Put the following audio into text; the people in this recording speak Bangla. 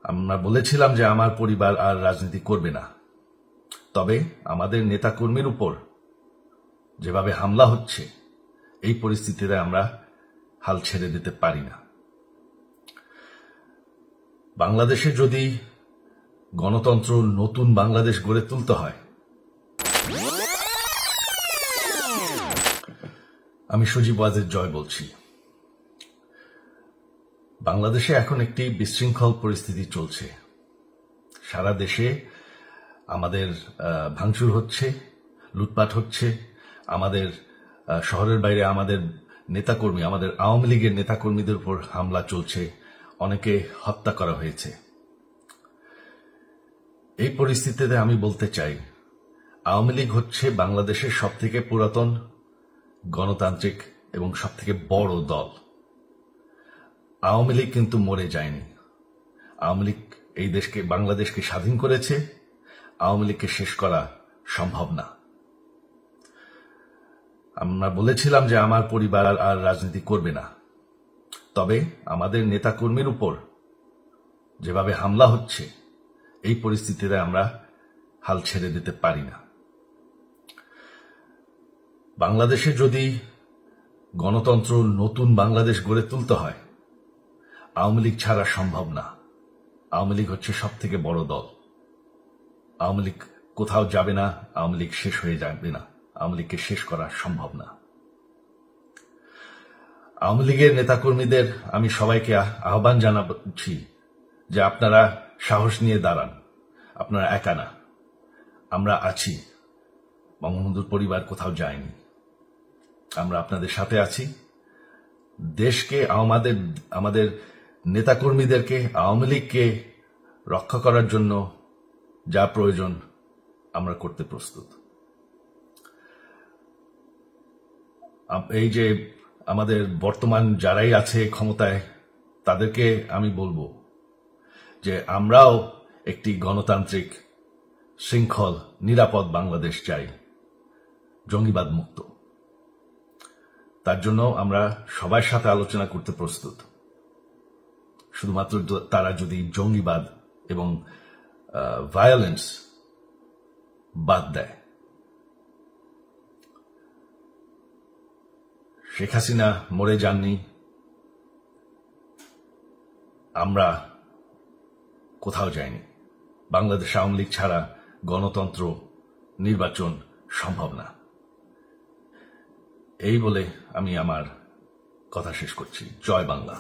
আমরা বলেছিলাম যে আমার পরিবার আর রাজনীতি করবে না, তবে আমাদের নেতাকর্মীর উপর যেভাবে হামলা হচ্ছে এই পরিস্থিতিতে আমরা হাল ছেড়ে দিতে পারি না। বাংলাদেশে যদি গণতন্ত্র নতুন বাংলাদেশ গড়ে তুলতে হয়, আমি সজীব ওয়াজেদ জয় বলছি। বাংলাদেশে এখন একটি বিশৃঙ্খল পরিস্থিতি চলছে। সারা দেশে আমাদের ভাঙচুর হচ্ছে, লুটপাট হচ্ছে, আমাদের শহরের বাইরে আমাদের নেতাকর্মী, আমাদের আওয়ামী লীগের নেতাকর্মীদের উপর হামলা চলছে, অনেকে হত্যা করা হয়েছে। এই পরিস্থিতিতে আমি বলতে চাই, আওয়ামী লীগ হচ্ছে বাংলাদেশের সবথেকে পুরাতন গণতান্ত্রিক এবং সবথেকে বড় দল। আওয়ামী লীগ কিন্তু মরে যায়নি। আওয়ামী লীগ এই দেশকে, বাংলাদেশকে স্বাধীন করেছে। আওয়ামী লীগকে শেষ করা সম্ভব না। আমরা বলেছিলাম যে আমার পরিবার আর রাজনীতি করবে না, তবে আমাদের নেতাকর্মীর উপর যেভাবে হামলা হচ্ছে এই পরিস্থিতিতে আমরা হাল ছেড়ে দিতে পারি না। বাংলাদেশে যদি গণতন্ত্র নতুন বাংলাদেশ গড়ে তুলতে হয়, আওয়ামী লীগ ছাড়া সম্ভব না। আওয়ামী লীগ হচ্ছে সবথেকে বড় দল। আওয়ামী লীগ কোথাও যাবে না, আওয়ামী লীগ শেষ হয়ে যাবে না। আওয়ামী লীগকে শেষ করা সম্ভব না। আওয়ামী লীগের নেতাকর্মীদের আমি সবাইকে আহ্বান জানাচ্ছি যে আপনারা সাহস নিয়ে দাঁড়ান। আপনারা একা না, আমরা আছি। বঙ্গবন্ধুর পরিবার কোথাও যায়নি, আমরা আপনাদের সাথে আছি। দেশকে, আমাদের নেতাকর্মীদেরকে, আওয়ামী লীগকে রক্ষা করার জন্য যা প্রয়োজন আমরা করতে প্রস্তুত। এই যে আমাদের বর্তমান যারাই আছে ক্ষমতায়, তাদেরকে আমি বলবো যে আমরাও একটি গণতান্ত্রিক, শৃঙ্খল, নিরাপদ বাংলাদেশ চাই, জঙ্গিবাদ মুক্ত। তার জন্য আমরা সবার সাথে আলোচনা করতে প্রস্তুত। শুধুমাত্র তারা যদি জঙ্গিবাদ এবং ভায়োলেন্স বাদ দেয়। শেখ হাসিনা মরে যাননি, আমরা কোথাও যাইনি। বাংলাদেশ আওয়ামী লীগ ছাড়া গণতন্ত্র, নির্বাচন সম্ভব না। এই বলে আমি আমার কথা শেষ করছি। জয় বাংলা।